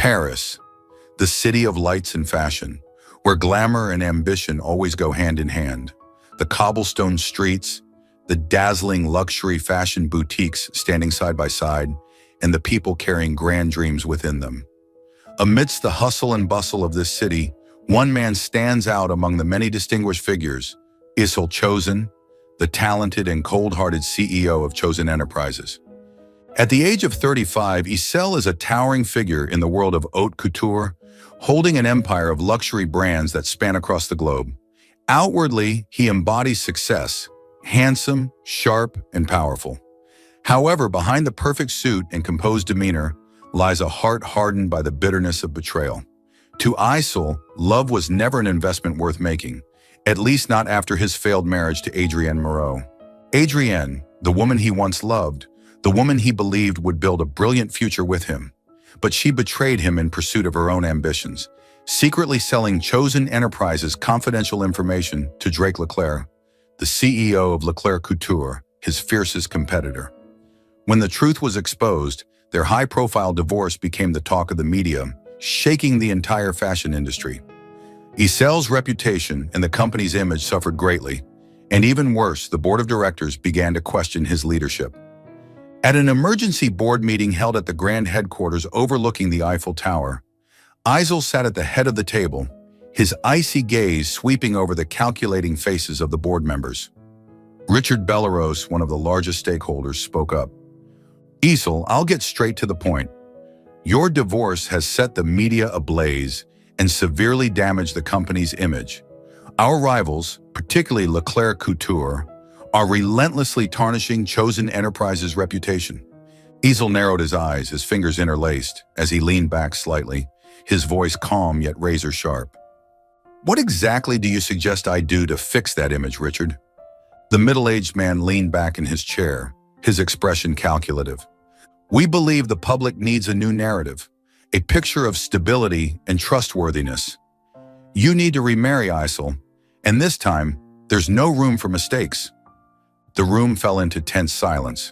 Paris, the city of lights and fashion, where glamour and ambition always go hand in hand. The cobblestone streets, the dazzling luxury fashion boutiques standing side by side, and the people carrying grand dreams within them. Amidst the hustle and bustle of this city, one man stands out among the many distinguished figures: Isel Chosen, the talented and cold-hearted CEO of Chosen Enterprises. At the age of 35, Isel is a towering figure in the world of haute couture, holding an empire of luxury brands that span across the globe. Outwardly, he embodies success, handsome, sharp, and powerful. However, behind the perfect suit and composed demeanor lies a heart hardened by the bitterness of betrayal. To Isel, love was never an investment worth making, at least not after his failed marriage to Adrienne Moreau. Adrienne, the woman he once loved, the woman he believed would build a brilliant future with him. But she betrayed him in pursuit of her own ambitions, secretly selling Chosen Enterprises' confidential information to Drake Leclerc, the CEO of Leclerc Couture, his fiercest competitor. When the truth was exposed, their high-profile divorce became the talk of the media, shaking the entire fashion industry. Isel's reputation and the company's image suffered greatly, and even worse, the board of directors began to question his leadership. At an emergency board meeting held at the grand headquarters overlooking the Eiffel Tower, Isel sat at the head of the table, his icy gaze sweeping over the calculating faces of the board members. Richard Belleros, one of the largest stakeholders, spoke up. "Isel, I'll get straight to the point. Your divorce has set the media ablaze and severely damaged the company's image. Our rivals, particularly Leclerc Couture, are relentlessly tarnishing Chosen Enterprises' reputation." Isel narrowed his eyes, his fingers interlaced, as he leaned back slightly, his voice calm yet razor-sharp. "What exactly do you suggest I do to fix that image, Richard?" The middle-aged man leaned back in his chair, his expression calculative. "We believe the public needs a new narrative, a picture of stability and trustworthiness. You need to remarry, Isel, and this time, there's no room for mistakes." The room fell into tense silence.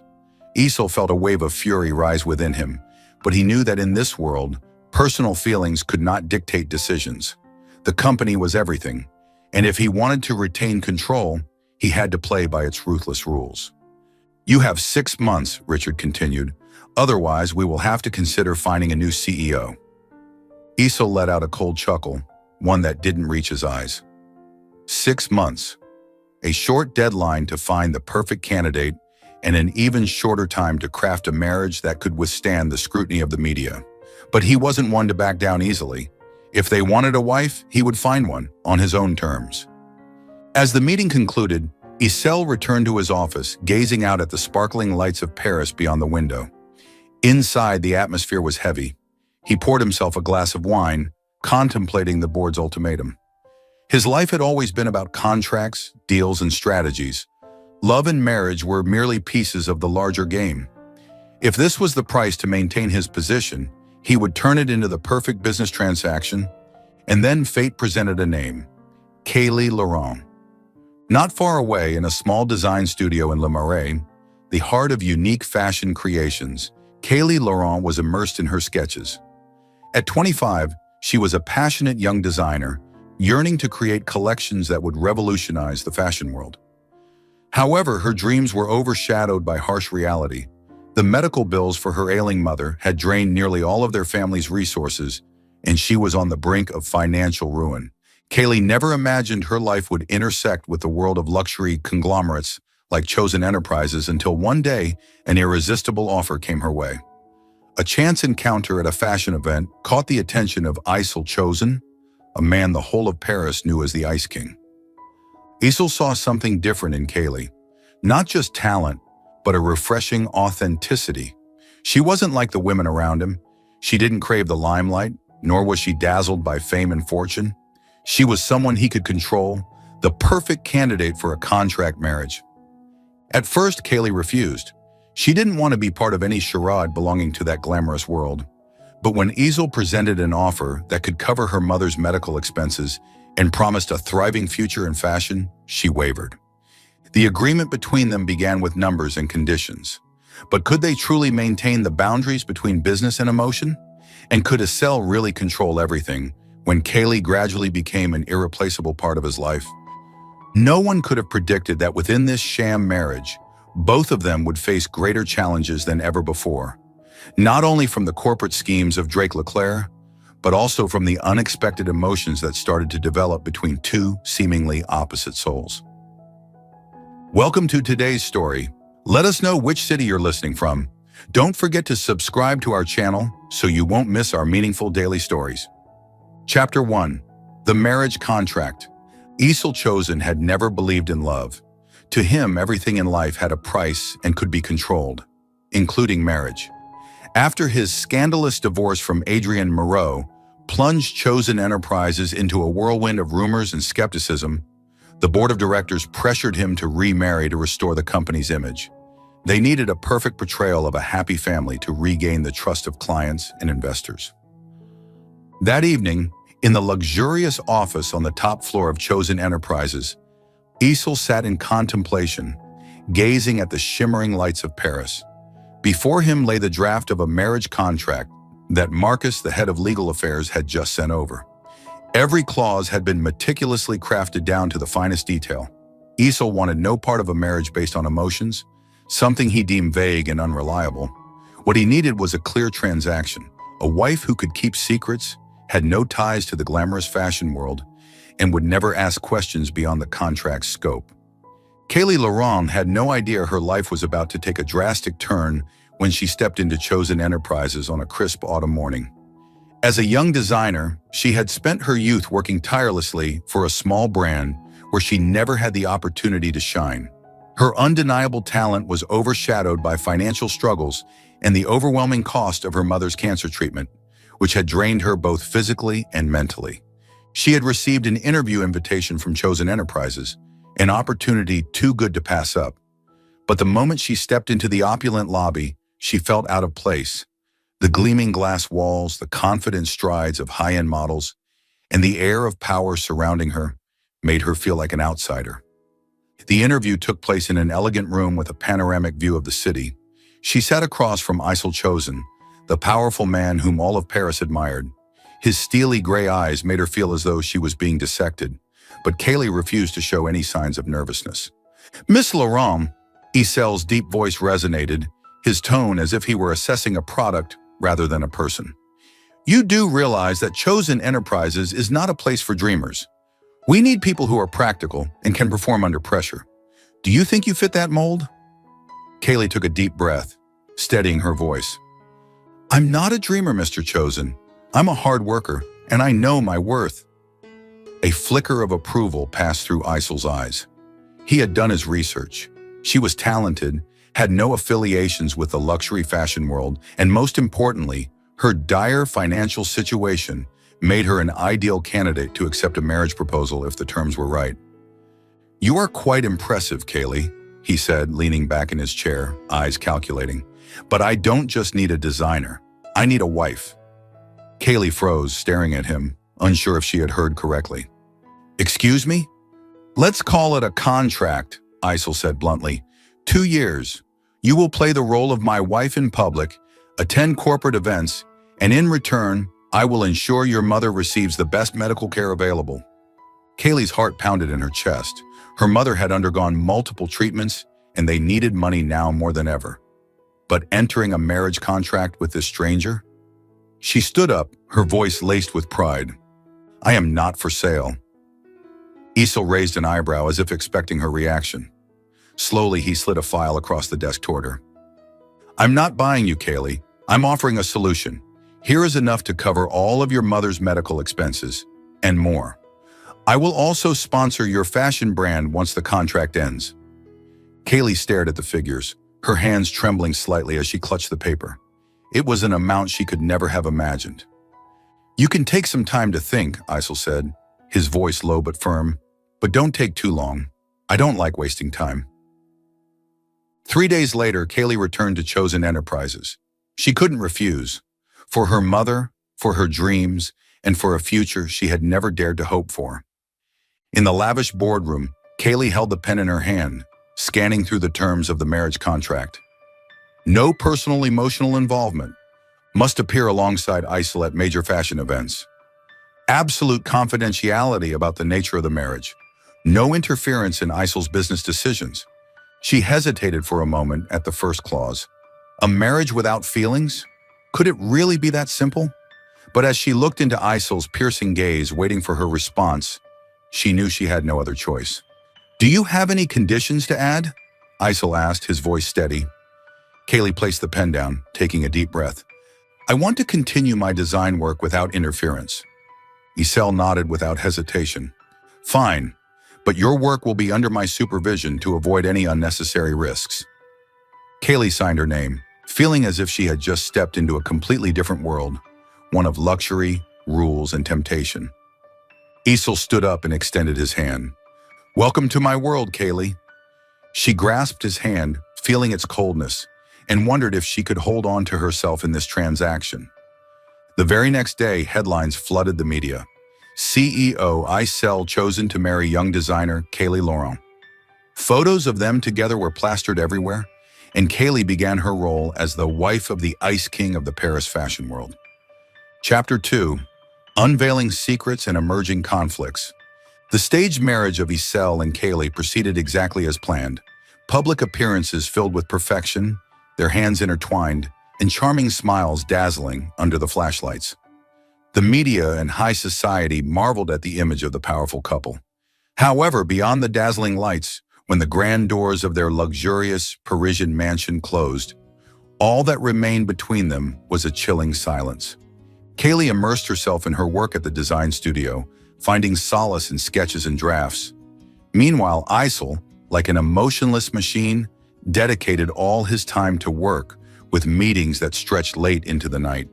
Isel felt a wave of fury rise within him, but he knew that in this world, personal feelings could not dictate decisions. The company was everything, and if he wanted to retain control, he had to play by its ruthless rules. "You have 6 months," Richard continued. "Otherwise, we will have to consider finding a new CEO." Isel let out a cold chuckle, one that didn't reach his eyes. 6 months. A short deadline to find the perfect candidate, and an even shorter time to craft a marriage that could withstand the scrutiny of the media. But he wasn't one to back down easily. If they wanted a wife, he would find one, on his own terms. As the meeting concluded, Isel returned to his office, gazing out at the sparkling lights of Paris beyond the window. Inside, the atmosphere was heavy. He poured himself a glass of wine, contemplating the board's ultimatum. His life had always been about contracts, deals, and strategies. Love and marriage were merely pieces of the larger game. If this was the price to maintain his position, he would turn it into the perfect business transaction, and then fate presented a name: Kaylee Laurent. Not far away, in a small design studio in Le Marais, the heart of unique fashion creations, Kaylee Laurent was immersed in her sketches. At 25, she was a passionate young designer, yearning to create collections that would revolutionize the fashion world. However, her dreams were overshadowed by harsh reality. The medical bills for her ailing mother had drained nearly all of their family's resources, and she was on the brink of financial ruin. Kaylee never imagined her life would intersect with the world of luxury conglomerates like Chosen Enterprises until one day, an irresistible offer came her way. A chance encounter at a fashion event caught the attention of Isel Chosen, a man the whole of Paris knew as the Ice King. Isel saw something different in Kaylee, not just talent, but a refreshing authenticity. She wasn't like the women around him. She didn't crave the limelight, nor was she dazzled by fame and fortune. She was someone he could control, the perfect candidate for a contract marriage. At first, Kaylee refused. She didn't want to be part of any charade belonging to that glamorous world. But when Isel presented an offer that could cover her mother's medical expenses and promised a thriving future in fashion, she wavered. The agreement between them began with numbers and conditions. But could they truly maintain the boundaries between business and emotion? And could Estelle really control everything when Kaylee gradually became an irreplaceable part of his life? No one could have predicted that within this sham marriage, both of them would face greater challenges than ever before, not only from the corporate schemes of Drake Leclerc, but also from the unexpected emotions that started to develop between two seemingly opposite souls. Welcome to today's story. Let us know which city you're listening from. Don't forget to subscribe to our channel so you won't miss our meaningful daily stories. Chapter 1. The Marriage Contract. Esau Chosen had never believed in love. To him, everything in life had a price and could be controlled, including marriage. After his scandalous divorce from Adrienne Moreau plunged Chosen Enterprises into a whirlwind of rumors and skepticism, the board of directors pressured him to remarry to restore the company's image. They needed a perfect portrayal of a happy family to regain the trust of clients and investors. That evening, in the luxurious office on the top floor of Chosen Enterprises, Esau sat in contemplation, gazing at the shimmering lights of Paris. Before him lay the draft of a marriage contract that Marcus, the head of legal affairs, had just sent over. Every clause had been meticulously crafted down to the finest detail. Esau wanted no part of a marriage based on emotions, something he deemed vague and unreliable. What he needed was a clear transaction, a wife who could keep secrets, had no ties to the glamorous fashion world, and would never ask questions beyond the contract's scope. Kaylee Laurent had no idea her life was about to take a drastic turn when she stepped into Chosen Enterprises on a crisp autumn morning. As a young designer, she had spent her youth working tirelessly for a small brand where she never had the opportunity to shine. Her undeniable talent was overshadowed by financial struggles and the overwhelming cost of her mother's cancer treatment, which had drained her both physically and mentally. She had received an interview invitation from Chosen Enterprises, an opportunity too good to pass up. But the moment she stepped into the opulent lobby, she felt out of place. The gleaming glass walls, the confident strides of high-end models, and the air of power surrounding her made her feel like an outsider. The interview took place in an elegant room with a panoramic view of the city. She sat across from Esau Chosen, the powerful man whom all of Paris admired. His steely gray eyes made her feel as though she was being dissected, but Kaylee refused to show any signs of nervousness. "Miss Laurent," Esau's deep voice resonated, his tone as if he were assessing a product rather than a person. "You do realize that Chosen Enterprises is not a place for dreamers. We need people who are practical and can perform under pressure. Do you think you fit that mold?" Kaylee took a deep breath, steadying her voice. "I'm not a dreamer, Mr. Chosen. I'm a hard worker, and I know my worth." A flicker of approval passed through Esau's eyes. He had done his research. She was talented, had no affiliations with the luxury fashion world, and most importantly, her dire financial situation made her an ideal candidate to accept a marriage proposal if the terms were right. "You are quite impressive, Kaylee," he said, leaning back in his chair, eyes calculating. "But I don't just need a designer. I need a wife." Kaylee froze, staring at him, unsure if she had heard correctly. "Excuse me?" "Let's call it a contract," Esau said bluntly. 2 years. You will play the role of my wife in public, attend corporate events, and in return, I will ensure your mother receives the best medical care available." Kaylee's heart pounded in her chest. Her mother had undergone multiple treatments, and they needed money now more than ever. But entering a marriage contract with this stranger? She stood up, her voice laced with pride. "I am not for sale." Esau raised an eyebrow as if expecting her reaction. Slowly, he slid a file across the desk toward her. "I'm not buying you, Kaylee. I'm offering a solution. Here is enough to cover all of your mother's medical expenses, and more. I will also sponsor your fashion brand once the contract ends." Kaylee stared at the figures, her hands trembling slightly as she clutched the paper. It was an amount she could never have imagined. "You can take some time to think," Esau said, his voice low but firm. "But don't take too long. I don't like wasting time." 3 days later, Kaylee returned to Chosen Enterprises. She couldn't refuse. For her mother, for her dreams, and for a future she had never dared to hope for. In the lavish boardroom, Kaylee held the pen in her hand, scanning through the terms of the marriage contract. No personal emotional involvement, Must appear alongside Isel at major fashion events. Absolute confidentiality about the nature of the marriage. No interference in Isel's business decisions. She hesitated for a moment at the first clause. A marriage without feelings? Could it really be that simple? But as she looked into Isel's piercing gaze, waiting for her response, she knew she had no other choice. "Do you have any conditions to add?" Isel asked, his voice steady. Kaylee placed the pen down, taking a deep breath. "I want to continue my design work without interference." Isel nodded without hesitation. "Fine, but your work will be under my supervision to avoid any unnecessary risks." Kaylee signed her name, feeling as if she had just stepped into a completely different world, one of luxury, rules, and temptation. Isel stood up and extended his hand. "Welcome to my world, Kaylee." She grasped his hand, feeling its coldness, and wondered if she could hold on to herself in this transaction. The very next day, headlines flooded the media. CEO Isel chosen to marry young designer Kaylee Laurent. Photos of them together were plastered everywhere, and Kaylee began her role as the wife of the Ice King of the Paris fashion world. Chapter 2. Unveiling Secrets and Emerging Conflicts. The staged marriage of Isel and Kaylee proceeded exactly as planned. Public appearances filled with perfection, their hands intertwined, and charming smiles dazzling under the flashlights. The media and high society marveled at the image of the powerful couple. However, beyond the dazzling lights, when the grand doors of their luxurious Parisian mansion closed, all that remained between them was a chilling silence. Kaylee immersed herself in her work at the design studio, finding solace in sketches and drafts. Meanwhile, Isel, like an emotionless machine, dedicated all his time to work, with meetings that stretched late into the night.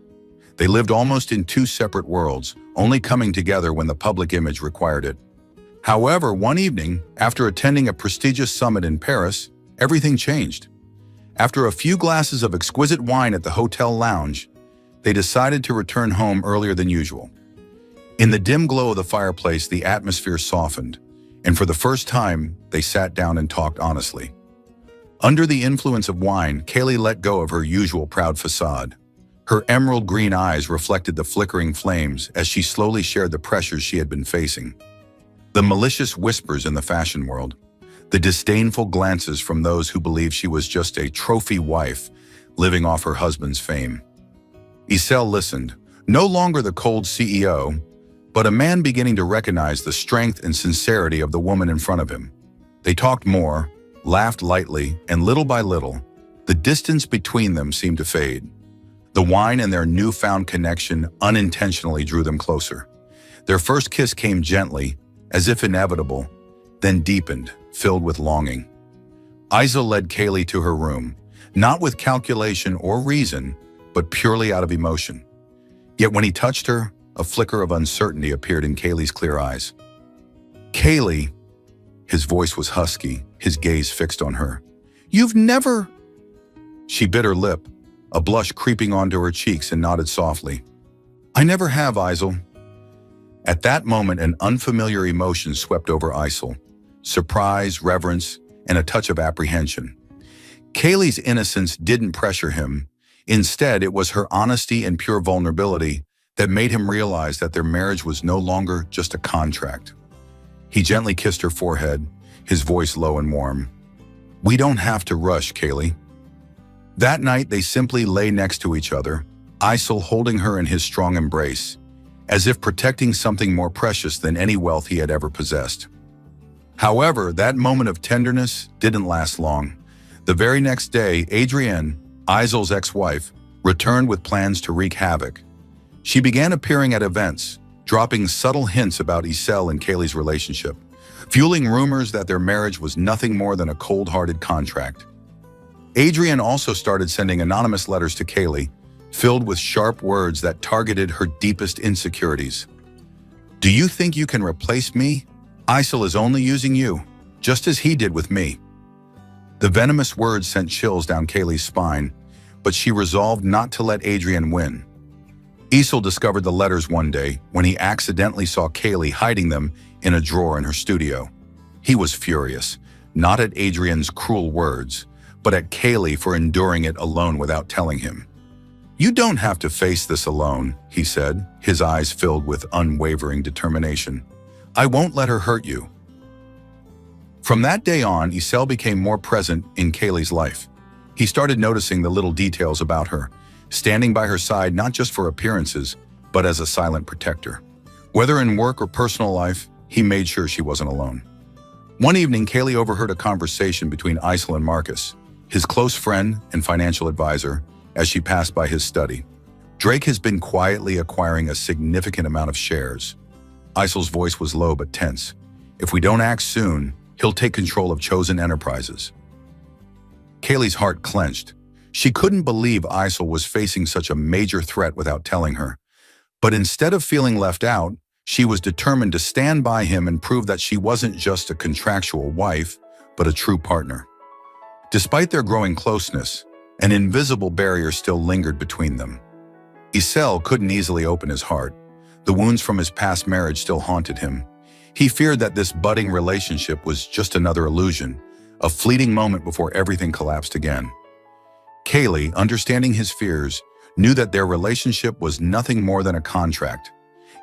They lived almost in two separate worlds, only coming together when the public image required it. However, one evening, after attending a prestigious summit in Paris, everything changed. After a few glasses of exquisite wine at the hotel lounge, they decided to return home earlier than usual. In the dim glow of the fireplace, the atmosphere softened, and for the first time, they sat down and talked honestly. Under the influence of wine, Kaylee let go of her usual proud facade. Her emerald green eyes reflected the flickering flames as she slowly shared the pressures she had been facing. The malicious whispers in the fashion world, the disdainful glances from those who believed she was just a trophy wife living off her husband's fame. Isel listened, no longer the cold CEO, but a man beginning to recognize the strength and sincerity of the woman in front of him. They talked more, laughed lightly, and little by little, the distance between them seemed to fade. The wine and their newfound connection unintentionally drew them closer. Their first kiss came gently, as if inevitable, then deepened, filled with longing. Isel led Kaylee to her room, not with calculation or reason, but purely out of emotion. Yet when he touched her, a flicker of uncertainty appeared in Kaylee's clear eyes. "Kaylee," his voice was husky, his gaze fixed on her. "You've never—" She bit her lip, a blush creeping onto her cheeks, and nodded softly. "I never have, Isel." At that moment, an unfamiliar emotion swept over Isel. Surprise, reverence, and a touch of apprehension. Kaylee's innocence didn't pressure him. Instead, it was her honesty and pure vulnerability that made him realize that their marriage was no longer just a contract. He gently kissed her forehead, his voice low and warm. "We don't have to rush, Kaylee." That night, they simply lay next to each other, Isel holding her in his strong embrace, as if protecting something more precious than any wealth he had ever possessed. However, that moment of tenderness didn't last long. The very next day, Adrienne, Isel's ex-wife, returned with plans to wreak havoc. She began appearing at events, dropping subtle hints about Isel and Kaylee's relationship, fueling rumors that their marriage was nothing more than a cold-hearted contract. Adrienne also started sending anonymous letters to Kaylee, filled with sharp words that targeted her deepest insecurities. "Do you think you can replace me? Isel is only using you, just as he did with me." The venomous words sent chills down Kaylee's spine, but she resolved not to let Adrienne win. Isel discovered the letters one day when he accidentally saw Kaylee hiding them in a drawer in her studio. He was furious, not at Adrienne's cruel words, but at Kaylee for enduring it alone without telling him. "You don't have to face this alone," he said, his eyes filled with unwavering determination. "I won't let her hurt you." From that day on, Isel became more present in Kaylee's life. He started noticing the little details about her, standing by her side not just for appearances, but as a silent protector. Whether in work or personal life, he made sure she wasn't alone. One evening, Kaylee overheard a conversation between Isel and Marcus, his close friend and financial advisor, as she passed by his study. "Drake has been quietly acquiring a significant amount of shares." Isel's voice was low but tense. "If we don't act soon, he'll take control of Chosen Enterprises." Kaylee's heart clenched. She couldn't believe Isel was facing such a major threat without telling her. But instead of feeling left out, she was determined to stand by him and prove that she wasn't just a contractual wife, but a true partner. Despite their growing closeness, an invisible barrier still lingered between them. Isel couldn't easily open his heart. The wounds from his past marriage still haunted him. He feared that this budding relationship was just another illusion, a fleeting moment before everything collapsed again. Kaylee, understanding his fears, knew that their relationship was nothing more than a contract.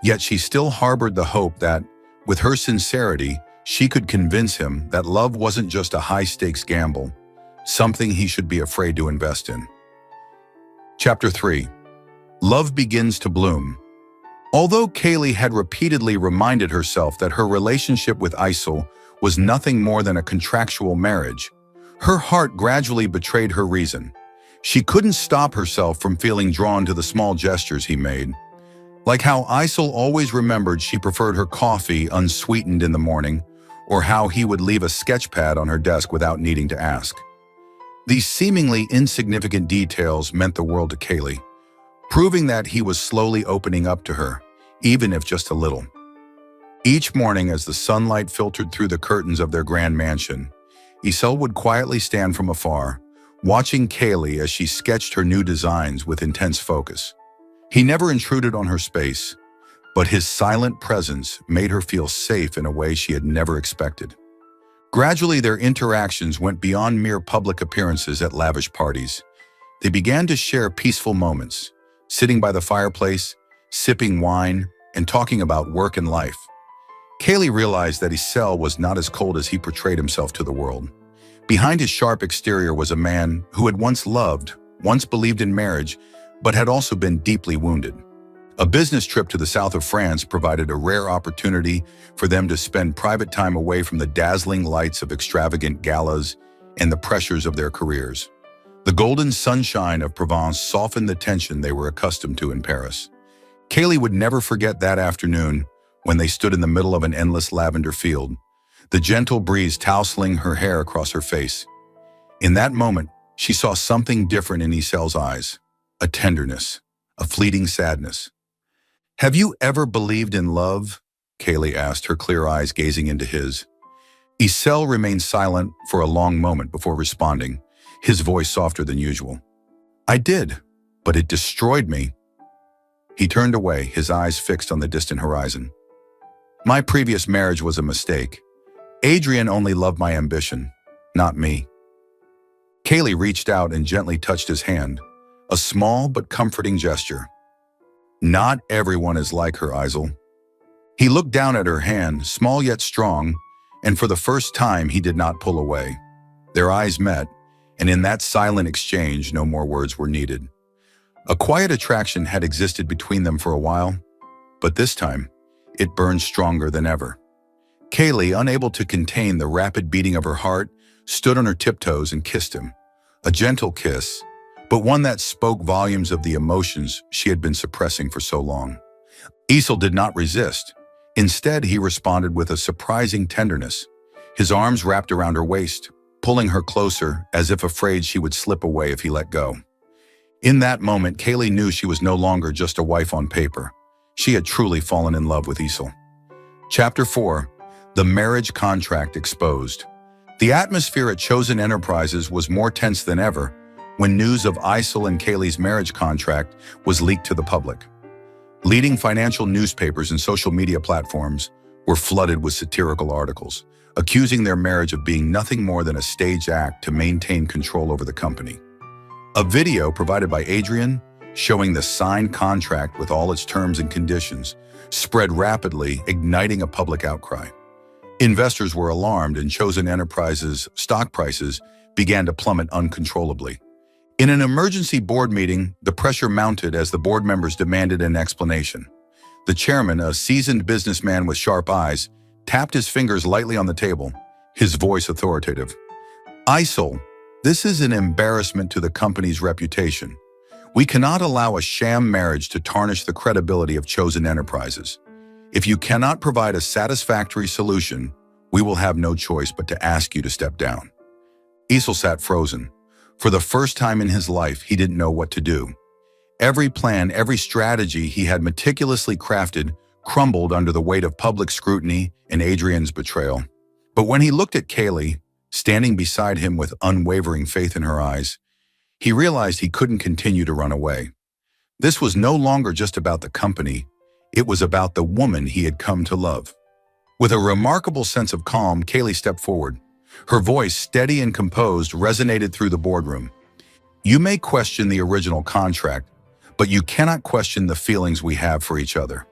Yet she still harbored the hope that, with her sincerity, she could convince him that love wasn't just a high-stakes gamble, something he should be afraid to invest in. Chapter 3. Love begins to bloom. Although Kaylee had repeatedly reminded herself that her relationship with Isel was nothing more than a contractual marriage, her heart gradually betrayed her reason. She couldn't stop herself from feeling drawn to the small gestures he made. Like how Isel always remembered she preferred her coffee unsweetened in the morning, or how he would leave a sketch pad on her desk without needing to ask. These seemingly insignificant details meant the world to Kaylee, proving that he was slowly opening up to her, even if just a little. Each morning, as the sunlight filtered through the curtains of their grand mansion, Isel would quietly stand from afar, watching Kaylee as she sketched her new designs with intense focus. He never intruded on her space, but his silent presence made her feel safe in a way she had never expected. Gradually, their interactions went beyond mere public appearances at lavish parties. They began to share peaceful moments, sitting by the fireplace, sipping wine, and talking about work and life. Kaylee realized that Isel was not as cold as he portrayed himself to the world. Behind his sharp exterior was a man who had once loved, once believed in marriage, but had also been deeply wounded. A business trip to the south of France provided a rare opportunity for them to spend private time away from the dazzling lights of extravagant galas and the pressures of their careers. The golden sunshine of Provence softened the tension they were accustomed to in Paris. Kaylee would never forget that afternoon when they stood in the middle of an endless lavender field, the gentle breeze tousling her hair across her face. In that moment, she saw something different in Isel's eyes, a tenderness, a fleeting sadness. "Have you ever believed in love?" Kaylee asked, her clear eyes gazing into his. Isel remained silent for a long moment before responding, his voice softer than usual. "I did, but it destroyed me." He turned away, his eyes fixed on the distant horizon. "My previous marriage was a mistake. Adrian only loved my ambition, not me." Kaylee reached out and gently touched his hand, a small but comforting gesture. "Not everyone is like her, Isel." He looked down at her hand, small yet strong, and for the first time he did not pull away. Their eyes met, and in that silent exchange no more words were needed. A quiet attraction had existed between them for a while, but this time, it burned stronger than ever. Kaylee, unable to contain the rapid beating of her heart, stood on her tiptoes and kissed him. A gentle kiss, but one that spoke volumes of the emotions she had been suppressing for so long. Isel did not resist. Instead, he responded with a surprising tenderness. His arms wrapped around her waist, pulling her closer as if afraid she would slip away if he let go. In that moment, Kaylee knew she was no longer just a wife on paper. She had truly fallen in love with Isel. Chapter 4. The Marriage Contract Exposed. The atmosphere at Chosen Enterprises was more tense than ever when news of Isel and Kaylee's marriage contract was leaked to the public. Leading financial newspapers and social media platforms were flooded with satirical articles, accusing their marriage of being nothing more than a stage act to maintain control over the company. A video provided by Adrian showing the signed contract with all its terms and conditions, spread rapidly, igniting a public outcry. Investors were alarmed, and Chosen Enterprises' stock prices began to plummet uncontrollably. In an emergency board meeting, the pressure mounted as the board members demanded an explanation. The chairman, a seasoned businessman with sharp eyes, tapped his fingers lightly on the table, his voice authoritative. "ISIL, this is an embarrassment to the company's reputation. We cannot allow a sham marriage to tarnish the credibility of Chosen Enterprises. If you cannot provide a satisfactory solution, we will have no choice but to ask you to step down." ISIL sat frozen. For the first time in his life, he didn't know what to do. Every plan, every strategy he had meticulously crafted crumbled under the weight of public scrutiny and Adrian's betrayal. But when he looked at Kaylee, standing beside him with unwavering faith in her eyes, he realized he couldn't continue to run away. This was no longer just about the company, it was about the woman he had come to love. With a remarkable sense of calm, Kaylee stepped forward. Her voice, steady and composed, resonated through the boardroom. "You may question the original contract, but you cannot question the feelings we have for each other.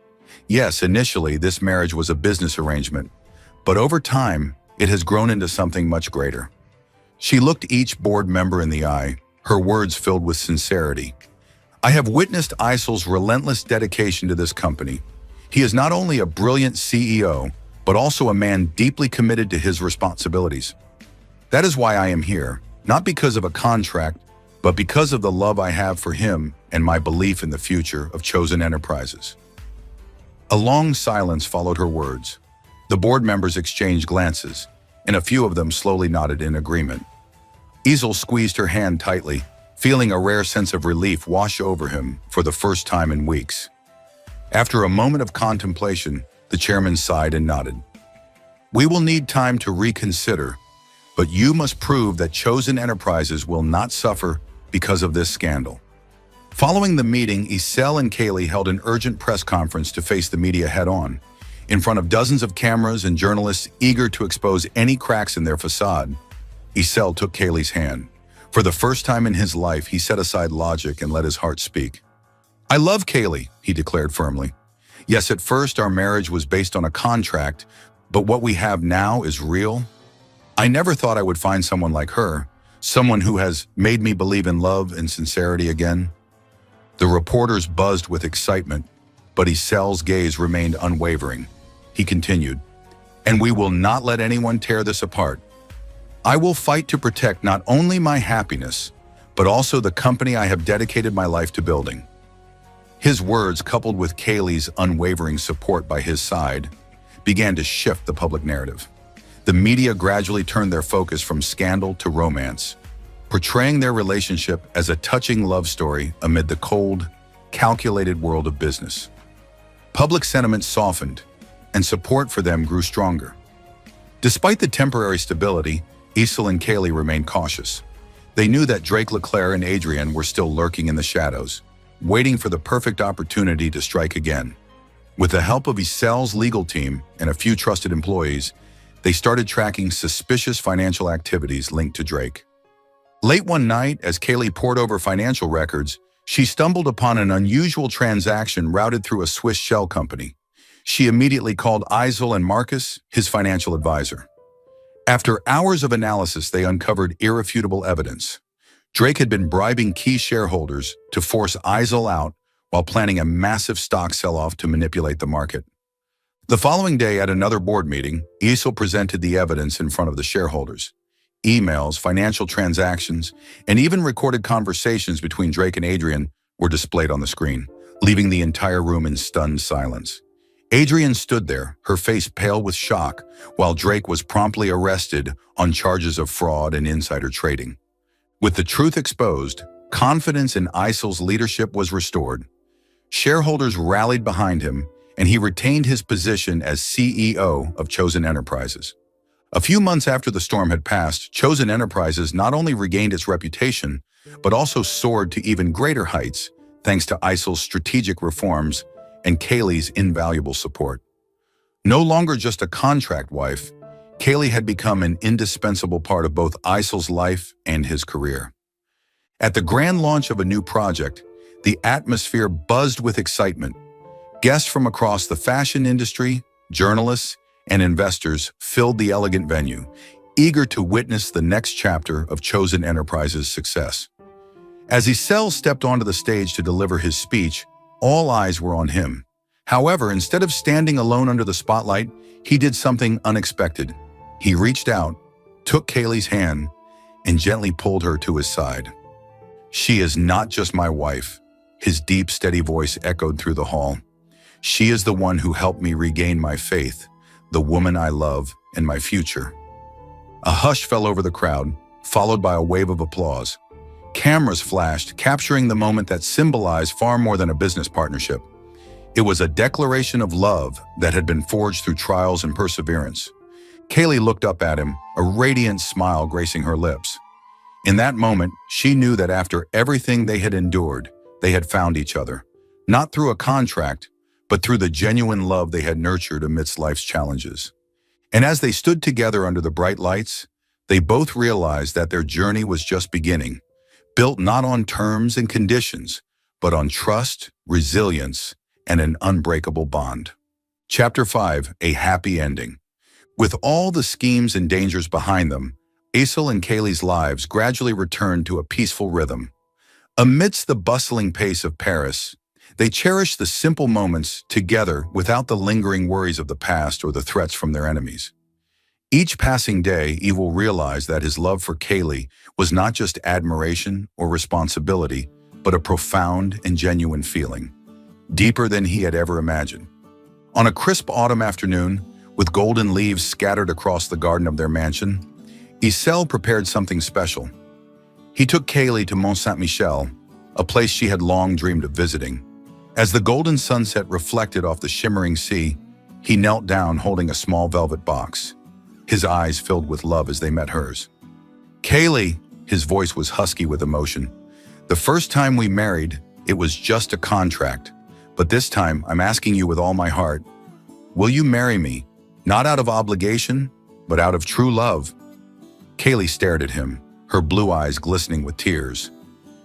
Yes, initially this marriage was a business arrangement, but over time it has grown into something much greater." She looked each board member in the eye, her words filled with sincerity. "I have witnessed ISIL's relentless dedication to this company. He is not only a brilliant CEO, but also a man deeply committed to his responsibilities. That is why I am here, not because of a contract, but because of the love I have for him and my belief in the future of Chosen Enterprises." A long silence followed her words. The board members exchanged glances, and a few of them slowly nodded in agreement. ISIL squeezed her hand tightly, feeling a rare sense of relief wash over him for the first time in weeks. After a moment of contemplation, the chairman sighed and nodded. "We will need time to reconsider, but you must prove that Chosen Enterprises will not suffer because of this scandal." Following the meeting, ISIL and Kaylee held an urgent press conference to face the media head-on. In front of dozens of cameras and journalists eager to expose any cracks in their facade, ISIL took Kaylee's hand. For the first time in his life, he set aside logic and let his heart speak. "I love Kaylee," he declared firmly. "Yes, at first our marriage was based on a contract, but what we have now is real. I never thought I would find someone like her, someone who has made me believe in love and sincerity again." The reporters buzzed with excitement, but ISIL's gaze remained unwavering. He continued, "And we will not let anyone tear this apart. I will fight to protect not only my happiness, but also the company I have dedicated my life to building." His words, coupled with Kaylee's unwavering support by his side, began to shift the public narrative. The media gradually turned their focus from scandal to romance, portraying their relationship as a touching love story amid the cold, calculated world of business. Public sentiment softened, and support for them grew stronger. Despite the temporary stability, ISIL and Kaylee remained cautious. They knew that Drake LeClaire and Adrian were still lurking in the shadows, waiting for the perfect opportunity to strike again. With the help of ISIL's legal team and a few trusted employees, they started tracking suspicious financial activities linked to Drake. Late one night, as Kaylee pored over financial records, she stumbled upon an unusual transaction routed through a Swiss shell company. She immediately called ISIL and Marcus, his financial advisor. After hours of analysis, they uncovered irrefutable evidence. Drake had been bribing key shareholders to force ISIL out while planning a massive stock sell-off to manipulate the market. The following day, at another board meeting, ISIL presented the evidence in front of the shareholders. Emails, financial transactions, and even recorded conversations between Drake and Adrian were displayed on the screen, leaving the entire room in stunned silence. Adrian stood there, her face pale with shock, while Drake was promptly arrested on charges of fraud and insider trading. With the truth exposed, confidence in ISIL's leadership was restored. Shareholders rallied behind him, and he retained his position as CEO of Chosen Enterprises. A few months after the storm had passed, Chosen Enterprises not only regained its reputation, but also soared to even greater heights thanks to ISIL's strategic reforms and Kaylee's invaluable support. No longer just a contract wife, Kaylee had become an indispensable part of both ISIL's life and his career. At the grand launch of a new project, The atmosphere buzzed with excitement. Guests from across the fashion industry, journalists, and investors filled the elegant venue, eager to witness the next chapter of Chosen Enterprises' success. As Issel stepped onto the stage to deliver his speech, all eyes were on him. However, instead of standing alone under the spotlight, he did something unexpected. He reached out, took Kaylee's hand, and gently pulled her to his side. "She is not just my wife," his deep, steady voice echoed through the hall. "She is the one who helped me regain my faith, the woman I love, and my future." A hush fell over the crowd, followed by a wave of applause. Cameras flashed, capturing the moment that symbolized far more than a business partnership. It was a declaration of love that had been forged through trials and perseverance. Kaylee looked up at him, a radiant smile gracing her lips. In that moment, she knew that after everything they had endured, they had found each other, not through a contract, but through the genuine love they had nurtured amidst life's challenges. And as they stood together under the bright lights, they both realized that their journey was just beginning, built not on terms and conditions, but on trust, resilience, and an unbreakable bond. Chapter 5, A Happy Ending. With all the schemes and dangers behind them, Issel and Kaylee's lives gradually returned to a peaceful rhythm. Amidst the bustling pace of Paris, they cherished the simple moments together without the lingering worries of the past or the threats from their enemies. Each passing day, Evil realized that his love for Kaylee was not just admiration or responsibility, but a profound and genuine feeling, deeper than he had ever imagined. On a crisp autumn afternoon, with golden leaves scattered across the garden of their mansion, Issel prepared something special. He took Kaylee to Mont Saint-Michel, a place she had long dreamed of visiting. As the golden sunset reflected off the shimmering sea, he knelt down holding a small velvet box. His eyes filled with love as they met hers. "Kaylee," his voice was husky with emotion, "the first time we married, it was just a contract. But this time, I'm asking you with all my heart, will you marry me, not out of obligation, but out of true love?" Kaylee stared at him, her blue eyes glistening with tears.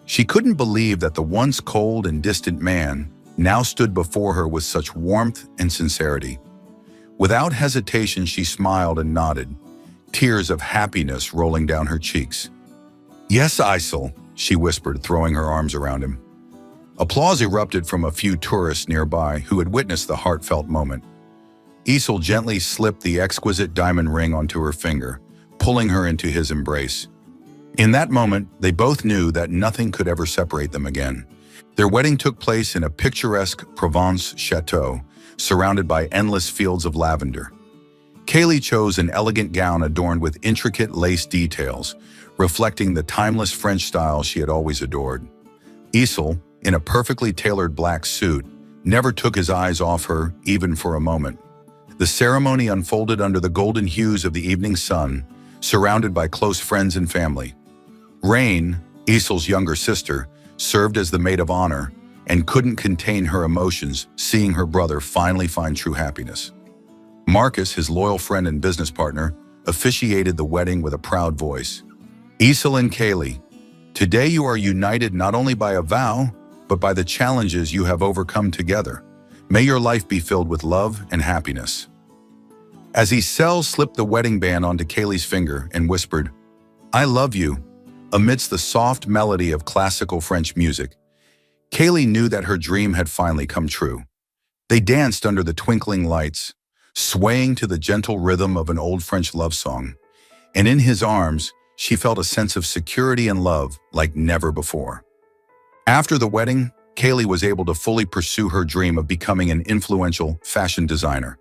She couldn't believe that the once cold and distant man now stood before her with such warmth and sincerity. Without hesitation, she smiled and nodded, tears of happiness rolling down her cheeks. "Yes, Issel," she whispered, throwing her arms around him. Applause erupted from a few tourists nearby who had witnessed the heartfelt moment. Issel gently slipped the exquisite diamond ring onto her finger, pulling her into his embrace. In that moment, they both knew that nothing could ever separate them again. Their wedding took place in a picturesque Provence chateau, surrounded by endless fields of lavender. Kaylee chose an elegant gown adorned with intricate lace details, reflecting the timeless French style she had always adored. Issel, in a perfectly tailored black suit, never took his eyes off her even for a moment. The ceremony unfolded under the golden hues of the evening sun, surrounded by close friends and family. Rain, Issel's younger sister, served as the maid of honor and couldn't contain her emotions seeing her brother finally find true happiness. Marcus, his loyal friend and business partner, officiated the wedding with a proud voice. "Issel and Kaylee, today you are united not only by a vow, but by the challenges you have overcome together. May your life be filled with love and happiness." As Issel slipped the wedding band onto Kaylee's finger and whispered, "I love you," amidst the soft melody of classical French music, Kaylee knew that her dream had finally come true. They danced under the twinkling lights, swaying to the gentle rhythm of an old French love song, and in his arms, she felt a sense of security and love like never before. After the wedding, Kaylee was able to fully pursue her dream of becoming an influential fashion designer.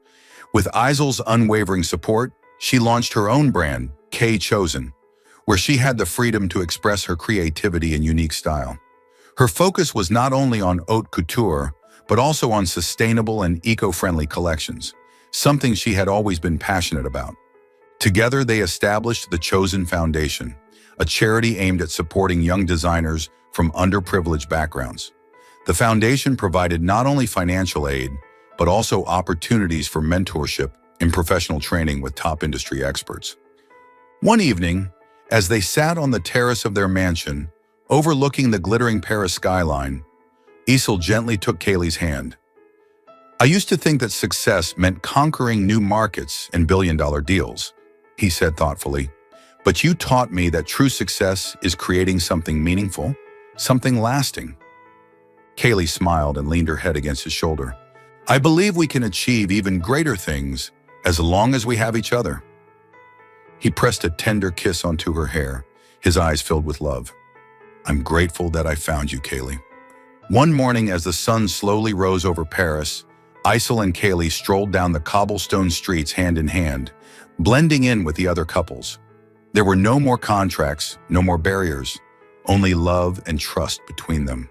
With Issel's unwavering support, she launched her own brand, K Chosen, where she had the freedom to express her creativity and unique style. Her focus was not only on haute couture, but also on sustainable and eco-friendly collections, something she had always been passionate about. Together, they established the Chosen Foundation, a charity aimed at supporting young designers from underprivileged backgrounds. The foundation provided not only financial aid, but also opportunities for mentorship and professional training with top industry experts. One evening, as they sat on the terrace of their mansion, overlooking the glittering Paris skyline, Isel gently took Kaylee's hand. I used to think that success meant conquering new markets and billion-dollar deals, he said thoughtfully. But you taught me that true success is creating something meaningful, something lasting. Kaylee smiled and leaned her head against his shoulder. I believe we can achieve even greater things as long as we have each other. He pressed a tender kiss onto her hair, his eyes filled with love. I'm grateful that I found you, Kaylee. One morning, as the sun slowly rose over Paris, Isel and Kaylee strolled down the cobblestone streets hand in hand, blending in with the other couples. There were no more contracts, no more barriers, only love and trust between them.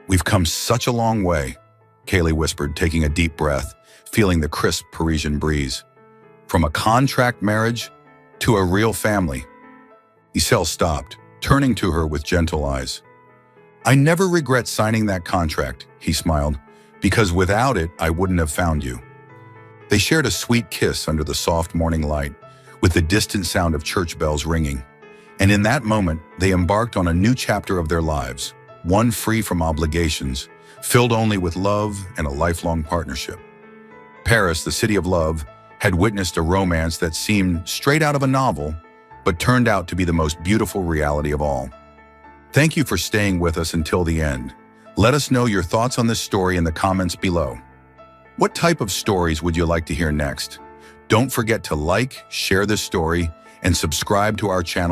We've come such a long way, Kaylee whispered, taking a deep breath, feeling the crisp Parisian breeze. From a contract marriage to a real family. Isel stopped, turning to her with gentle eyes. I never regret signing that contract, he smiled, because without it, I wouldn't have found you. They shared a sweet kiss under the soft morning light, with the distant sound of church bells ringing. And in that moment, they embarked on a new chapter of their lives, one free from obligations, filled only with love and a lifelong partnership. Paris, the city of love, had witnessed a romance that seemed straight out of a novel, but turned out to be the most beautiful reality of all. Thank you for staying with us until the end. Let us know your thoughts on this story in the comments below. What type of stories would you like to hear next? Don't forget to like, share this story, and subscribe to our channel